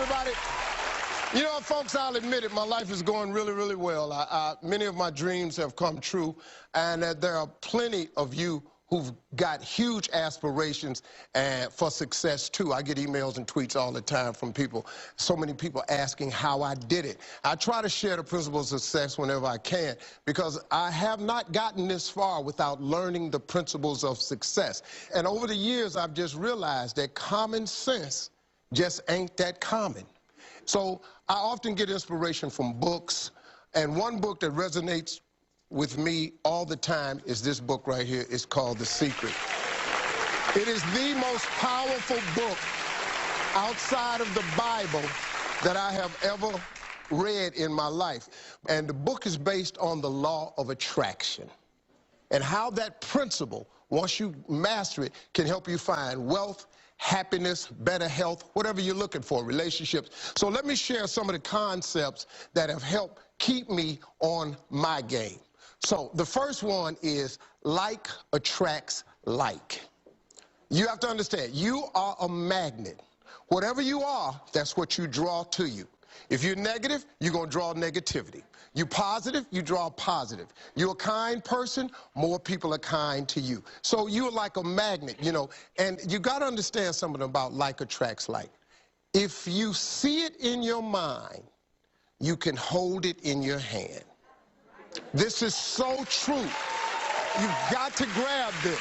everybody. You know, folks, I'll admit it, my life is going really, really well. Many of my dreams have come true, and there are plenty of you who've got huge aspirations for success, too. I get emails and tweets all the time from people, so many people asking how I did it. I try to share the principles of success whenever I can, because I have not gotten this far without learning the principles of success. And over the years, I've just realized that common sense just ain't that common. So I often get inspiration from books, and one book that resonates with me all the time is this book right here. It's called The Secret. It is the most powerful book outside of the Bible that I have ever read in my life. And the book is based on the law of attraction and how that principle, once you master it, can help you find wealth, happiness, better health, whatever you're looking for, relationships. So let me share some of the concepts that have helped keep me on my game. So the first one is like attracts like. You have to understand, you are a magnet. Whatever you are, that's what you draw to you. If you're negative, you're going to draw negativity. You're positive, you draw positive. You're a kind person, more people are kind to you. So you're like a magnet, you know, and you got to understand something about like attracts like. If you see it in your mind, you can hold it in your hand. This is so true. You've got to grab this.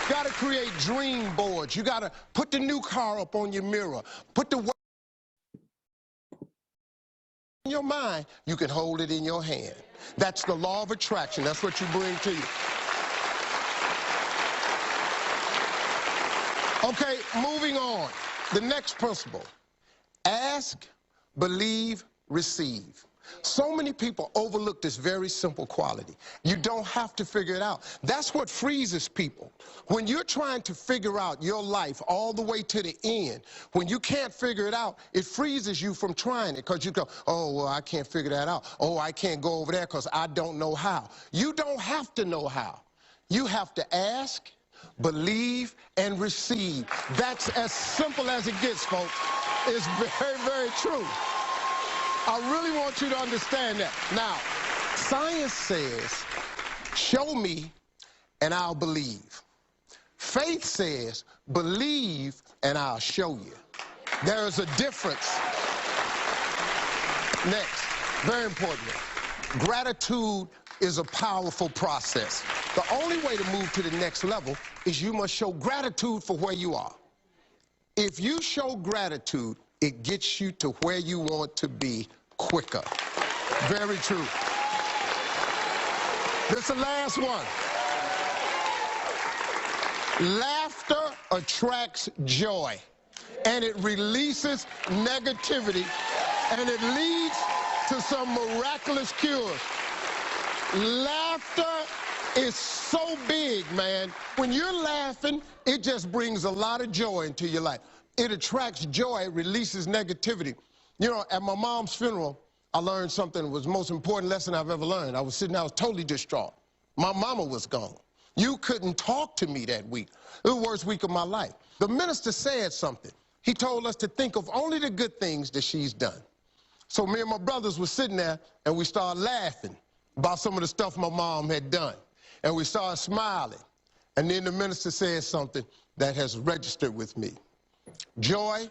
You got to create dream boards. You got to put the new car up on your mirror. Put the in your mind, you can hold it in your hand. That's the law of attraction. That's what you bring to you. Okay, moving on. The next principle. Ask, believe, receive. So many people overlook this very simple quality. You don't have to figure it out. That's what freezes people. When you're trying to figure out your life all the way to the end, when you can't figure it out, it freezes you from trying it, because you go, oh, well, I can't figure that out. Oh, I can't go over there because I don't know how. You don't have to know how. You have to ask, believe, and receive. That's as simple as it gets, folks. It's very, very true. I really want you to understand that. Now, science says, show me and I'll believe. Faith says, believe and I'll show you. There is a difference. Next, very important, gratitude is a powerful process. The only way to move to the next level is you must show gratitude for where you are. If you show gratitude, it gets you to where you want to be quicker. Very true. This is the last one. Laughter attracts joy, and it releases negativity, and it leads to some miraculous cures. Laughter is so big, man. When you're laughing, it just brings a lot of joy into your life. It attracts joy, it releases negativity. You know, at my mom's funeral, I learned something that was the most important lesson I've ever learned. I was sitting there, I was totally distraught. My mama was gone. You couldn't talk to me that week. It was the worst week of my life. The minister said something. He told us to think of only the good things that she's done. So me and my brothers were sitting there, and we started laughing about some of the stuff my mom had done. And we started smiling. And then the minister said something that has registered with me. Joy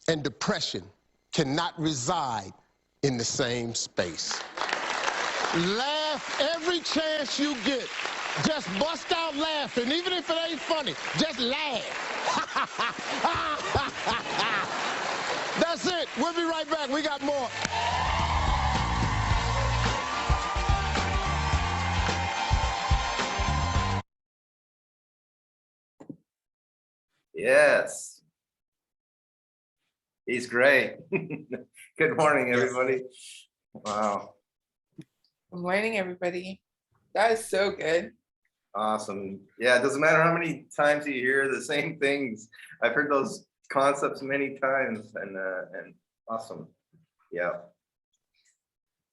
and depression cannot reside in the same space. Laugh every chance you get. Just bust out laughing, even if it ain't funny. Just laugh. That's it. We'll be right back. We got more. Yes. He's great. Good morning, everybody. Wow. Good morning, everybody. That is so good. Awesome. Yeah, it doesn't matter how many times you hear the same things. I've heard those concepts many times, and awesome. Yeah.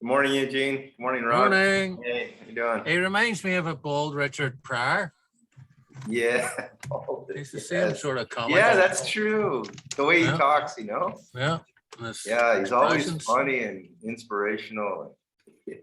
Good morning, Eugene. Good morning, Ron. Morning. Hey, how you doing? He reminds me of a bald Richard Pryor. Yeah. It's the same sort of comedy. Yeah, that's true. The way he Yeah. talks, you know? Yeah. and his Yeah, he's always expressions. funny and inspirational. Yeah,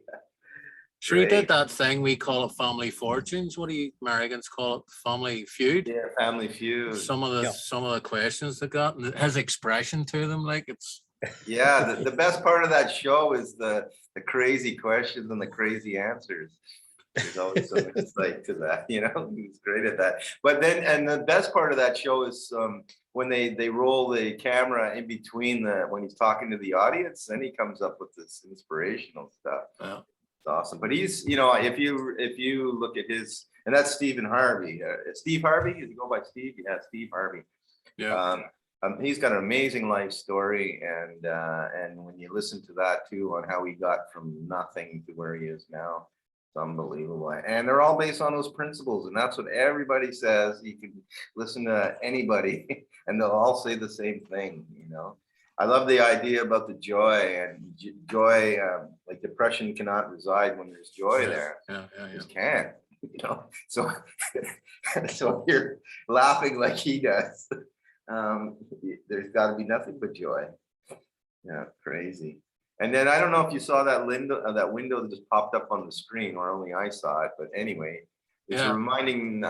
Sure, he great. did that thing we call it family fortunes. What do you Americans call it? Family feud. Yeah, Family Feud. Some of the questions they got and his expression to them, like it's Yeah, the best part of that show is the crazy questions and the crazy answers. There's always some insight to that, you know, he's great at that. But then, and the best part of that show is when they roll the camera in between when he's talking to the audience, then he comes up with this inspirational stuff. yeah. It's awesome. But he's, you know, if you look at his, and that's Stephen Harvey, Steve Harvey, does he go by Steve? Yeah, Steve Harvey. Yeah. He's got an amazing life story, and when you listen to that too, on how he got from nothing to where he is now, it's unbelievable. And they're all based on those principles, and that's what everybody says. You can listen to anybody, and they'll all say the same thing. You know, I love the idea about the joy and joy. Like depression cannot reside when there's joy there. Yeah. It just can't. You know, so so you're laughing like he does. There's got to be nothing but joy. Yeah, crazy. And then I don't know if you saw that window that just popped up on the screen, or only I saw it. But anyway, it's Yeah. reminding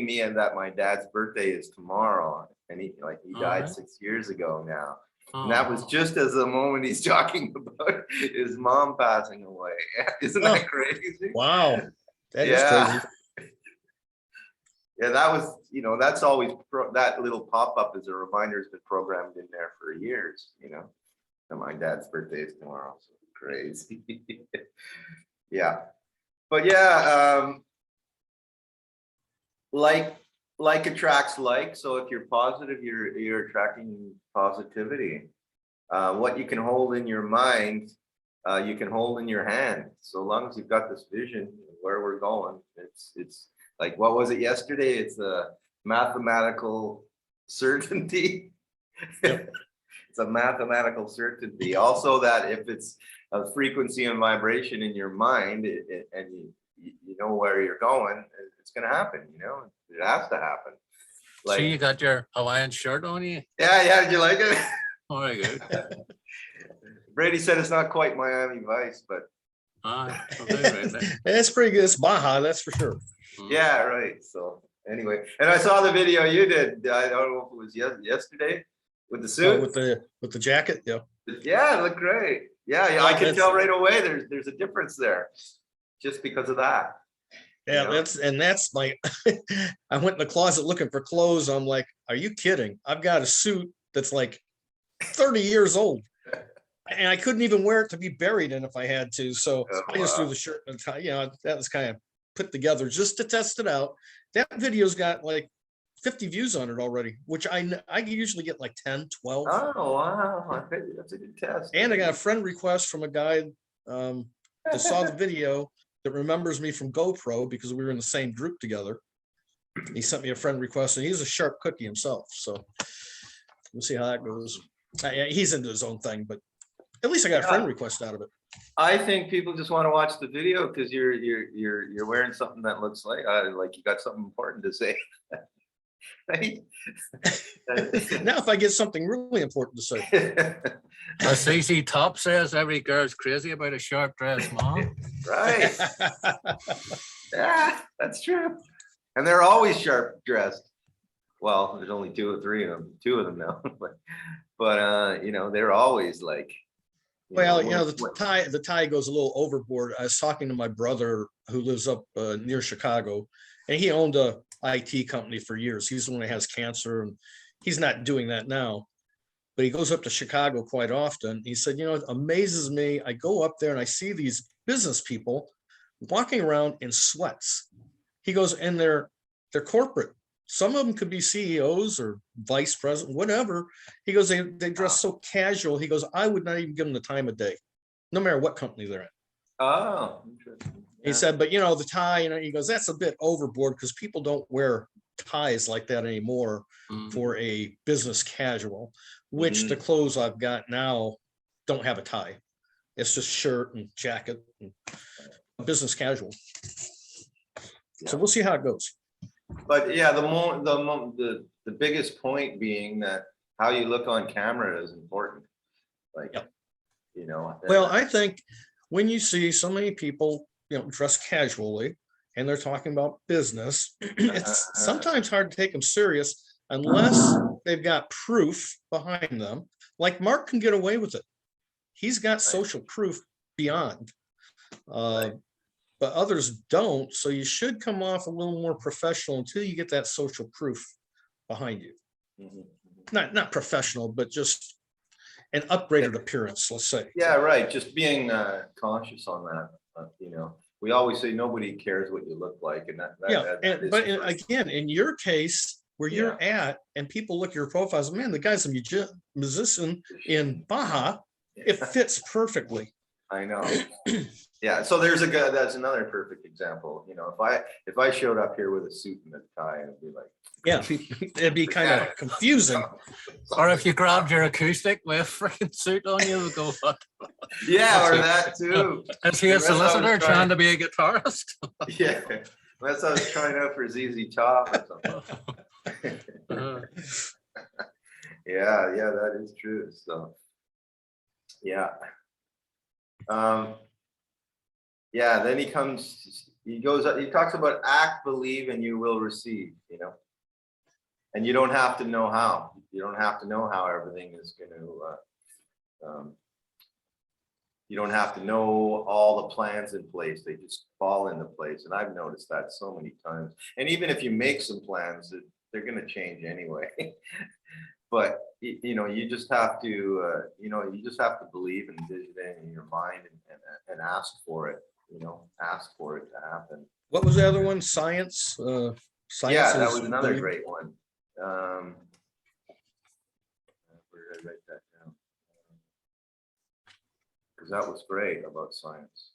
me that my dad's birthday is tomorrow, and he died Alright. 6 years ago now. Oh, And that was just as the moment he's talking about his mom passing away. Isn't that crazy? Wow, that is Yeah. crazy. Yeah, that was, you know, that's always that little pop-up as a reminder has been programmed in there for years, you know. And my dad's birthday is tomorrow, so crazy. Yeah. But yeah, like attracts like. So if you're positive, you're attracting positivity. What you can hold in your mind, you can hold in your hand. So long as you've got this vision of where we're going, it's like, what was it yesterday? It's a mathematical certainty. It's a mathematical certainty. Also, that if it's a frequency and vibration in your mind, and you know where you're going, it's going to happen. You know, it has to happen. so you got your Hawaiian shirt on you? Yeah. Did you like it? Oh, very good. Brady said it's not quite Miami Vice, but Okay, right. That's pretty good. It's Baja, that's for sure. yeah, right. So anyway, and I saw the video you did. I don't know if it was yesterday with the suit. With the jacket, yeah. Yeah, it looked great. Yeah, I can tell right away. There's a difference there, just because of that. Yeah, that's my. I went in the closet looking for clothes. I'm like, are you kidding? I've got a suit that's like 30 years old, and I couldn't even wear it to be buried in if I had to. So I just threw the shirt and tie. You know, that was kind of put together just to test it out. That video's got like 50 views on it already, which I usually get like 10, 12. Oh wow, that's a good test. And I got a friend request from a guy that saw the video that remembers me from GoPro because we were in the same group together. He sent me a friend request, and he's a sharp cookie himself. So we'll see how that goes. He's into his own thing, but at least I got a friend request out of it. I think people just want to watch the video because you're wearing something that looks like you got something important to say. Right? Now, if I get something really important to say. As CC Top says, every girl's crazy about a sharp dressed mom. Right. Yeah, that's true. And they're always sharp dressed. Well, there's only two of them now. but you know, they're always like. The tie goes a little overboard. I was talking to my brother who lives up near Chicago, and he owned a IT company for years. He's the one that has cancer, and he's not doing that now, but he goes up to Chicago quite often. He said, you know, it amazes me. I go up there and I see these business people walking around in sweats. He goes, and they're corporate. Some of them could be CEOs or vice president, whatever. He goes, they dress so casual. He goes, I would not even give them the time of day, no matter what company they're in. Oh, interesting. He said, but you know, the tie, you know, he goes, that's a bit overboard because people don't wear ties like that anymore for a business casual, which the clothes I've got now don't have a tie. It's just shirt and jacket and business casual. So we'll see how it goes. But yeah, the biggest point being that how you look on camera is important. Like, Yep. you know. Well, I think when you see so many people, dressed casually and they're talking about business, it's sometimes hard to take them serious unless they've got proof behind them. Like Mark can get away with it. He's got social proof beyond. But others don't. So you should come off a little more professional until you get that social proof behind you. Not professional, but just an upgraded appearance, let's say. Yeah, right. Just being conscious on that. You know, we always say nobody cares what you look like, and but again, in your case, where you're at, and people look at your profiles, man, the guy's a musician in Baja. It fits perfectly. I know. Yeah. So there's a guy. That's another perfect example. You know, if I showed up here with a suit and a tie, it'd be like. Yeah, it'd be kind of confusing. Or if you grabbed your acoustic with a freaking suit on, you would go, fuck. Yeah, or that too. Is he a solicitor trying to be a guitarist? Yeah, unless I was trying out for ZZ Top or something. Yeah, that is true. So, yeah. Yeah, then he talks about act, believe, and you will receive, you know. And you don't have to know how. You don't have to know how everything is going to, you don't have to know all the plans in place. They just fall into place. And I've noticed that so many times. And even if you make some plans, they're going to change anyway. But, you know, you just have to, you just have to believe and envision it in your mind and ask for it, ask for it to happen. What was the other one? Science? Yeah, that was another great one. Where did I write that down? Because that was great about science.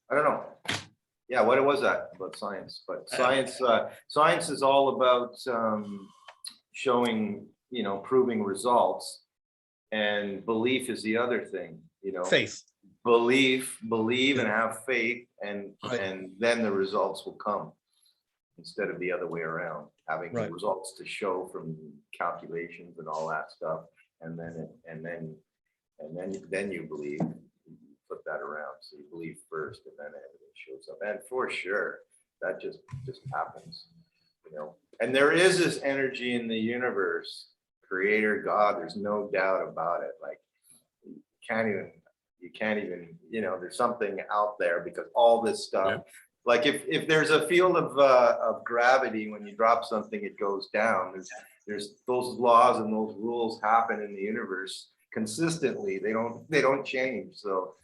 I don't know. Yeah, what was that about science? But science is all about showing, proving results, and belief is the other thing. Faith. Believe and have faith, and then the results will come, instead of the other way around, having the results to show from calculations and all that stuff, and then you believe. You flip that around, so you believe first, and then everything shows up. And for sure, that just happens, And there is this energy in the universe, Creator, God. There's no doubt about it. Like, you can't even, there's something out there, because all this stuff, like if there's a field of gravity, when you drop something, it goes down. There's those laws and those rules happen in the universe consistently. They don't change. So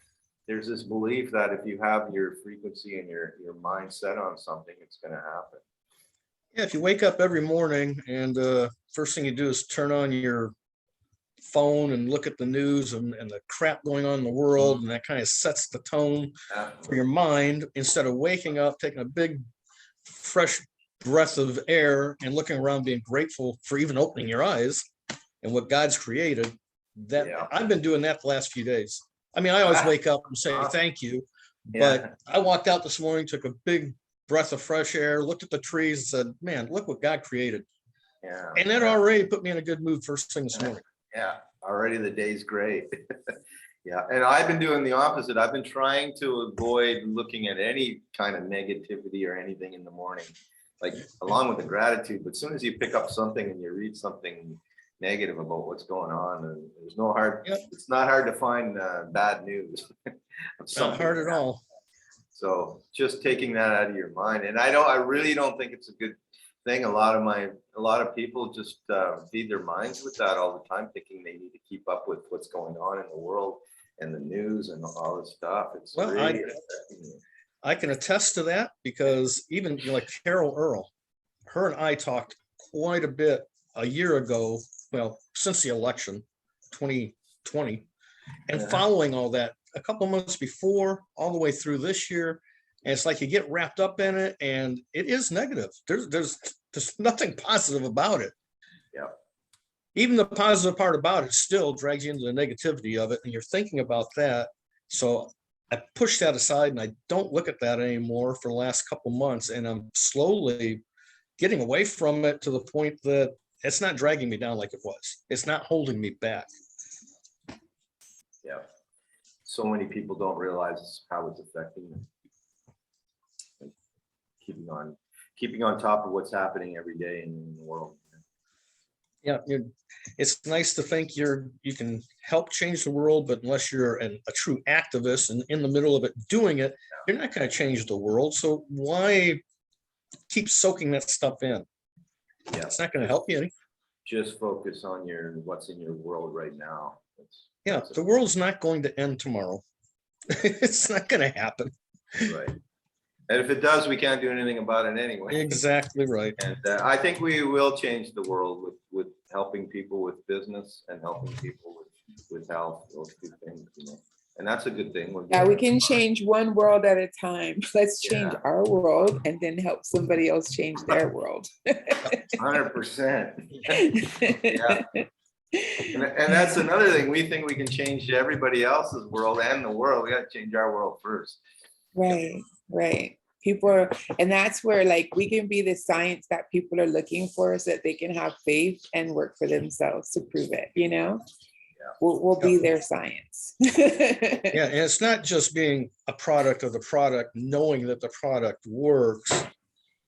there's this belief that if you have your frequency and your mind set on something, it's going to happen. Yeah, if you wake up every morning and first thing you do is turn on your phone and look at the news and the crap going on in the world, and that kind of sets the tone for your mind, instead of waking up, taking a big fresh breath of air and looking around, being grateful for even opening your eyes and what God's created. I've been doing that the last few days. I mean, I always wake up and say thank you, but I walked out this morning, took a big breath of fresh air, looked at the trees and said, man, look what God created. And that already put me in a good mood first thing this morning. Yeah, already the day's great. Yeah, and I've been doing the opposite. I've been trying to avoid looking at any kind of negativity or anything in the morning, like along with the gratitude. But as soon as you pick up something and you read something negative about what's going on, and it's not hard to find bad news. Not hard at all. So just taking that out of your mind. And I really don't think it's a good thing. A lot of people just feed their minds with that all the time, thinking they need to keep up with what's going on in the world and the news and all this stuff. It's really I can attest to that, because even like Carol Earl, her and I talked quite a bit a year ago, well, since the election 2020, and following all that a couple months before, all the way through this year. And it's like you get wrapped up in it, and it is negative. There's nothing positive about it. Yeah. Even the positive part about it still drags you into the negativity of it, and you're thinking about that. So I pushed that aside and I don't look at that anymore for the last couple months. And I'm slowly getting away from it to the point that it's not dragging me down like it was. It's not holding me back. Yeah. So many people don't realize how it's affecting them. Like keeping on top of what's happening every day in the world. Yeah, it's nice to think you can help change the world, but unless you're a true activist and in the middle of it doing it, you're not going to change the world. So why keep soaking that stuff in? Yeah, It's not going to help you any. just focus on what's in your world right now. Yeah, the world's not going to end tomorrow. It's not going to happen. Right. And if it does, we can't do anything about it anyway. Exactly right. And I think we will change the world with helping people with business and helping people with health, those two things, you know. And that's a good thing. Yeah, we can change one world at a time. Let's change Yeah. our world and then help somebody else change their world. 100%. Yeah. And that's another thing. We think we can change everybody else's world and the world. We got to change our world first. Right, right. People are, and that's where like we can be the science that people are looking for so that they can have faith and work for themselves to prove it, you know? Yeah. We'll be their science. Yeah, and it's not just being a product of the product, knowing that the product works,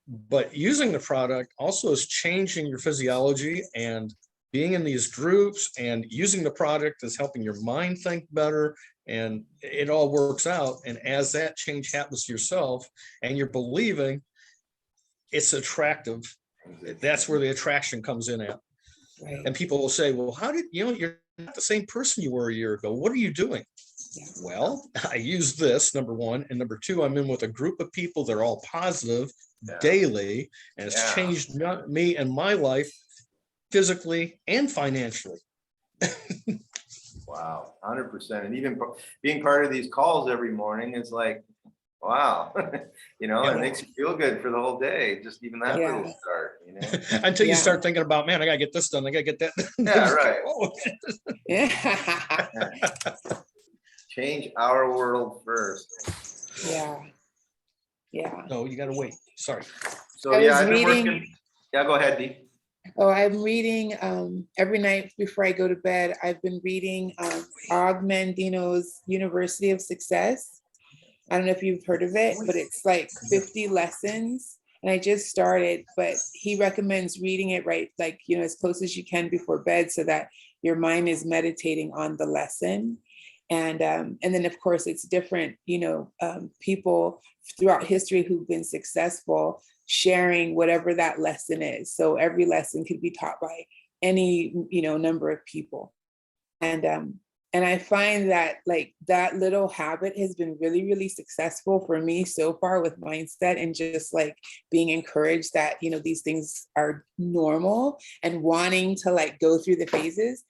but using the product also is changing your physiology, and being in these groups and using the product is helping your mind think better, and it all works out. And as that change happens to yourself and you're believing, it's attractive. That's where the attraction comes in at. Right. And people will say, well, how did you're not the same person you were a year ago. What are you doing? Yeah. Well, I use this, number one, and number two, I'm in with a group of people that are all positive Yeah. daily, and it's Yeah. changed me and my life physically and financially. Wow, 100%. And even being part of these calls every morning is like, wow, you know, Yeah. it makes you feel good for the whole day. Just even that Yeah. little start, you know. Until you Yeah. start thinking about, man, I gotta get this done. I gotta get that done. Yeah, right. Oh, Yeah. Change our world first. Yeah. Yeah. no, you gotta wait. Sorry. So I yeah, was I've been reading- working. Yeah, go ahead, Dee. Oh, I'm reading every night before I go to bed. I've been reading Og Mandino's University of Success. I don't know if you've heard of it, but it's like 50 lessons. And I just started, but he recommends reading it right, like, you know, as close as you can before bed so that your mind is meditating on the lesson. And then of course it's different, you know, people throughout history who've been successful sharing whatever that lesson is. So every lesson could be taught by any, you know, number of people. And I find that like that little habit has been really, really successful for me so far with mindset and just like being encouraged that, you know, these things are normal and wanting to like go through the phases.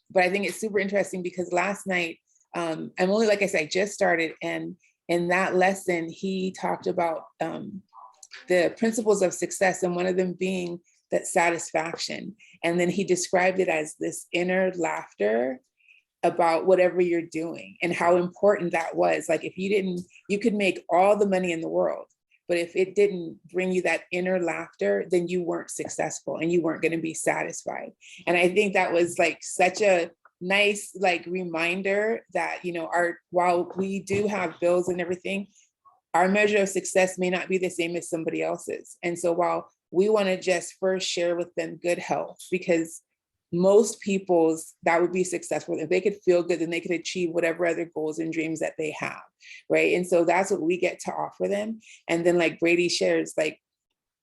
But I think it's super interesting because last night, I'm only, like I said, I just started, and in that lesson, he talked about the principles of success, and one of them being that satisfaction. And then he described it as this inner laughter about whatever you're doing and how important that was. Like if you didn't, you could make all the money in the world, but if it didn't bring you that inner laughter, then you weren't successful and you weren't going to be satisfied. And I think that was like such a nice like reminder that, you know, while we do have bills and everything, our measure of success may not be the same as somebody else's. And so while we want to just first share with them good health, because most people's that would be successful. If they could feel good, then they could achieve whatever other goals and dreams that they have, right? And so that's what we get to offer them. And then like Brady shares, like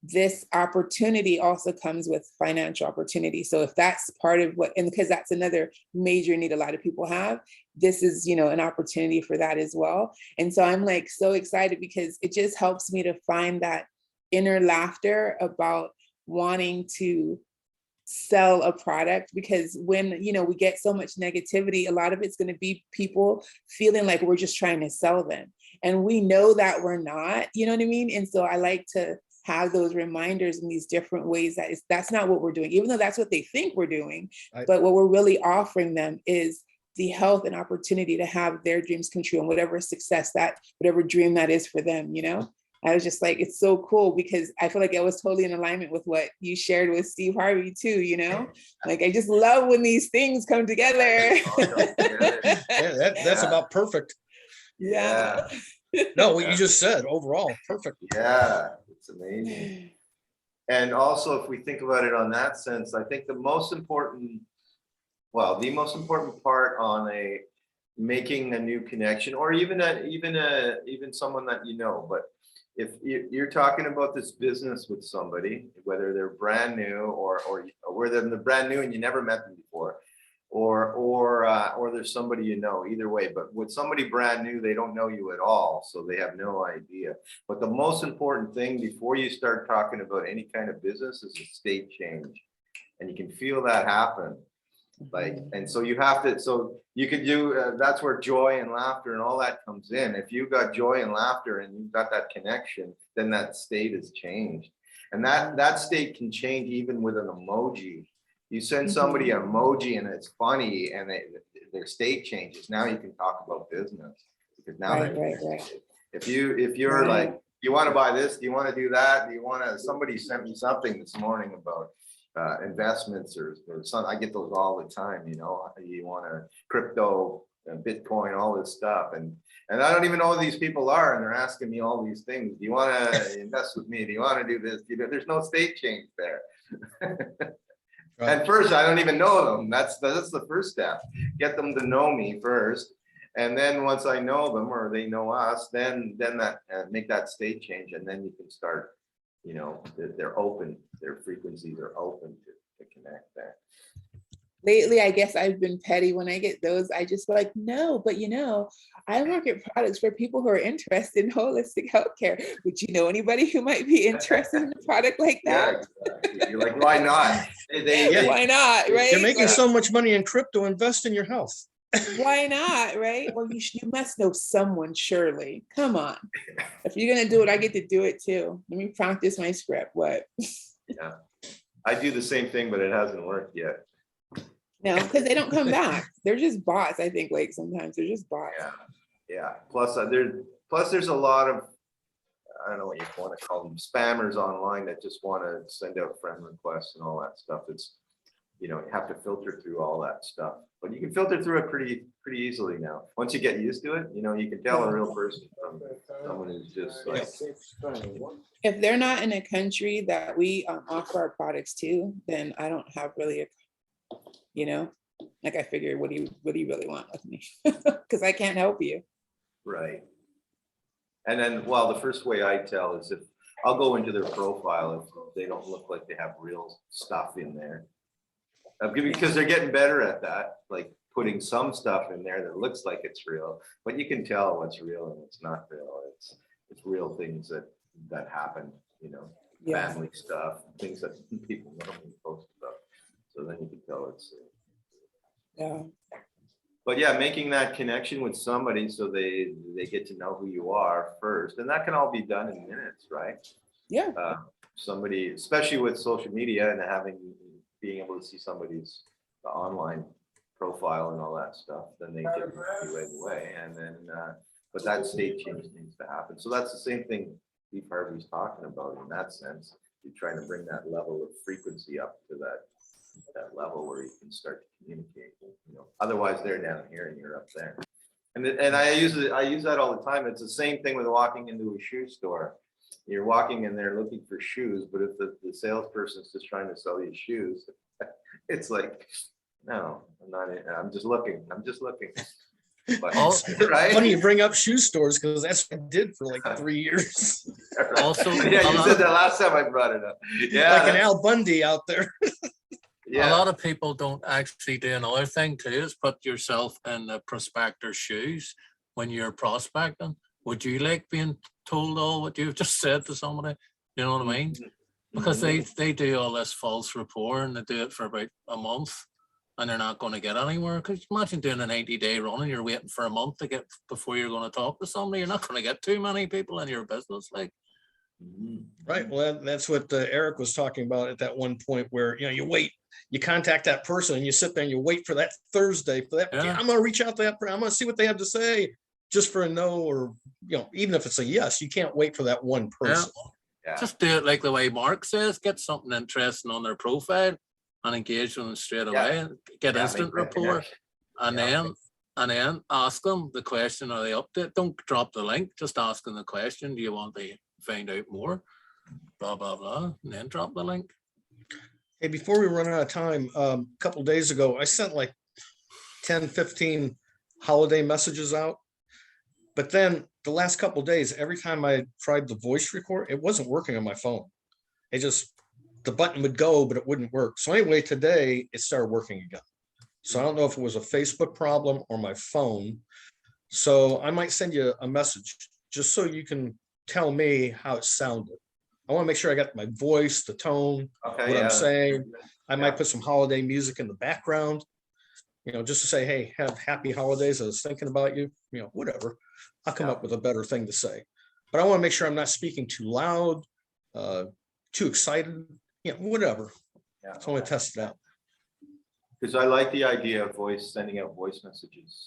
this opportunity also comes with financial opportunity. So if that's part of what, and because that's another major need a lot of people have, this is, you know, an opportunity for that as well. And so I'm like so excited because it just helps me to find that inner laughter about wanting to sell a product, because when, you know, we get so much negativity, a lot of it's going to be people feeling like we're just trying to sell them. And we know that we're not, you know what I mean? And so I like to have those reminders in these different ways that that's not what we're doing, even though that's what they think we're doing. But what we're really offering them is the health and opportunity to have their dreams come true and whatever success that, whatever dream that is for them, you know? I was just like, it's so cool because I feel like it was totally in alignment with what you shared with Steve Harvey too, you know? Like, I just love when these things come together. That's about perfect. Yeah. No, what you just said, overall, perfect. Yeah, it's amazing. And also, if we think about it on that sense, I think the most important part on making a new connection, or even someone that you know, but if you're talking about this business with somebody, whether they're brand new or whether they're brand new and you never met them before, or there's somebody you know, either way. But with somebody brand new, they don't know you at all, so they have no idea. But the most important thing before you start talking about any kind of business is a state change, and you can feel that happen. Like, and so you have to, so you could do, that's where joy and laughter and all that comes in. If you've got joy and laughter and you've got that connection, then that state is changed. And that state can change even with an emoji. You send somebody an emoji and it's funny and their state changes. Now you can talk about business, because now if you're like, you want to buy this, do you want to do that? Do you want to, somebody sent me something this morning about investments or some, I get those all the time, you know, you want to crypto and Bitcoin, all this stuff. And I don't even know who these people are. And they're asking me all these things. Do you want to invest with me? Do you want to do this? There's no state change there. At first, I don't even know them. That's the first step. Get them to know me first. And then once I know them or they know us, then that make that state change. And then you can start, you know, they're open, their frequencies are open to connect there. Lately, I guess I've been petty when I get those. I just like, no, but you know, I market products for people who are interested in holistic healthcare. Would you know anybody who might be interested in a product like that? Yeah, exactly. You're like, why not? Why not, right? You're making so much money in crypto, invest in your health. Why not, right? Well, you must know someone, surely. Come on. If you're gonna do it, I get to do it too. Let me practice my script. What? Yeah, I do the same thing, but it hasn't worked yet. No, because they don't come back. They're just bots. I think, like, sometimes they're just bots. Yeah. Plus, there's a lot of, I don't know what you want to call them, spammers online that just want to send out friend requests and all that stuff. It's, you know, you have to filter through all that stuff, but you can filter through it pretty easily now. Once you get used to it, you know, you can tell a real person from someone who's just like. If they're not in a country that we offer our products to, then I don't have really a, you know, like, I figure, what do you really want with me? Because I can't help you. Right. And then, well, the first way I tell is if I'll go into their profile if they don't look like they have real stuff in there. Because they're getting better at that, like putting some stuff in there that looks like it's real, but you can tell what's real and what's not real. It's real things that happen, you know, family stuff, things that people normally post about. So then you can tell it's. But yeah, making that connection with somebody so they get to know who you are first, and that can all be done in minutes, right? Yeah. Somebody, especially with social media and being able to see somebody's online profile and all that stuff, then they get you right away. And then, but that state change needs to happen. So that's the same thing Steve Harvey's talking about in that sense. You're trying to bring that level of frequency up to that level where you can start to communicate. You know, otherwise they're down here and you're up there. And I use that all the time. It's the same thing with walking into a shoe store. You're walking in there looking for shoes, but if the salesperson's just trying to sell you shoes, it's like, no, I'm not. I'm just looking. But, right? Funny you bring up shoe stores because that's what I did for like 3 years. Also, yeah, you said that last time I brought it up. Yeah, like an Al Bundy out there. Yeah. A lot of people don't actually do another thing too, is put yourself in the prospector's shoes when you're prospecting. Would you like being told all what you've just said to somebody? You know what I mean? Because they do all this false rapport and they do it for about a month and they're not going to get anywhere. Because imagine doing a 90-day run and you're waiting for a month to get before you're going to talk to somebody. You're not going to get too many people in your business. Like, Right. Well, that's what Eric was talking about at that one point where, you wait, you contact that person and you sit there and you wait for that Thursday for that. Yeah. I'm going to reach out to that person. I'm going to see what they have to say just for a no, or, even if it's a yes, you can't wait for that one person. Yeah. Just do it like the way Mark says, get something interesting on their profile and engage with them straight away and get instant make that rapport. connection. And then ask them the question, are they up to it? Don't drop the link, just ask them the question. Do you want to find out more? Blah, blah, blah. And then drop the link. Hey, before we run out of time, a couple of days ago, I sent like 10, 15 holiday messages out. But then the last couple of days, every time I tried the voice record, it wasn't working on my phone. The button would go, but it wouldn't work. So anyway, today it started working again. So I don't know if it was a Facebook problem or my phone. So I might send you a message just so you can tell me how it sounded. I want to make sure I got my voice, the tone, what I'm saying. I might put some holiday music in the background, just to say, hey, have happy holidays. I was thinking about you, whatever. I'll come up with a better thing to say. But I want to make sure I'm not speaking too loud, too excited, whatever. Yeah. So I want to test it out. Because I like the idea of sending out voice messages.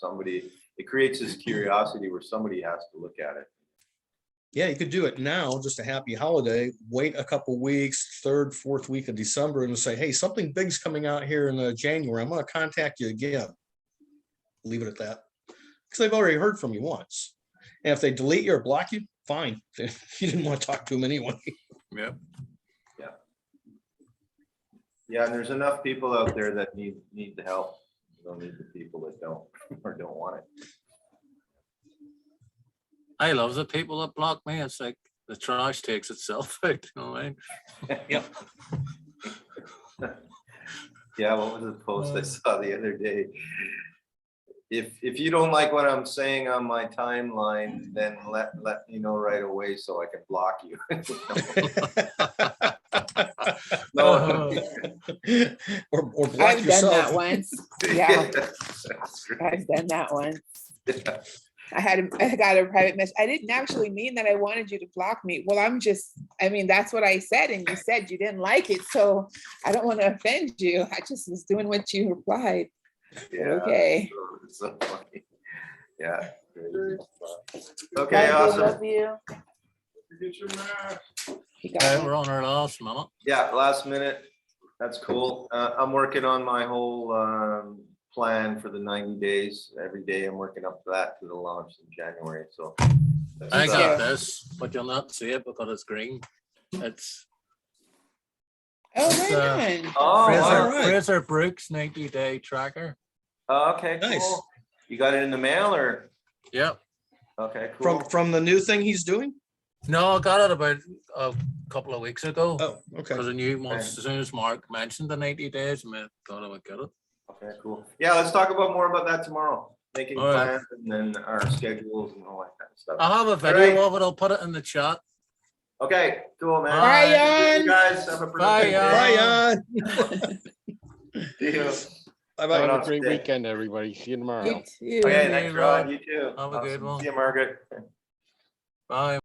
It creates this curiosity where somebody has to look at it. Yeah, you could do it now, just a happy holiday, wait a couple weeks, 3rd, 4th week of December, and say, hey, something big's coming out here in January. I'm going to contact you again. Leave it at that. Because they've already heard from you once. And if they delete you or block you, fine. You didn't want to talk to them anyway. Yep. Yeah, and there's enough people out there that need the help. You don't need the people that don't or don't want it. I love the people that block me. It's like the trash takes itself out, you know what I mean? Yep. Yeah, what was the post I saw the other day? If you don't like what I'm saying on my timeline, then let me know right away so I can block you. No. or block I've yourself. done that once. Yeah, I've done that once. Yeah. I got a private message. I didn't actually mean that I wanted you to block me. Well, that's what I said. And you said you didn't like it. So I don't want to offend you. I just was doing what you replied. Yeah. Okay. So funny. Yeah. Okay, Bye, awesome. love you. You got it. We're on our last minute. Yeah, last minute. That's cool. I'm working on my whole plan for the 90 days. Every day I'm working up to that to the launch in January. So I got this, but you'll not see it because it's green. It's Right on. all right. Fraser Brooks 90-day tracker. Okay, cool. Nice. You got it in the mail or? Yep. Okay, cool. From the new thing he's doing? No, I got it about a couple of weeks ago. Oh, okay. Because I knew once, as soon as Mark mentioned the 90 days, I thought I would get it. Okay, cool. Yeah, let's talk more about that tomorrow. Making All right. plans and then our schedules and all that kind of stuff. I'll have a video of it. I'll put it in the chat. Okay, cool, man. Bye, Thank you Jan. guys. Have a Bye, productive Jan. day. See you. Bye-bye. Have a great weekend, everybody. See you tomorrow. You too. Okay, you, thanks, Rod. Rod. You too. Have a good one. See you, Margaret. Bye.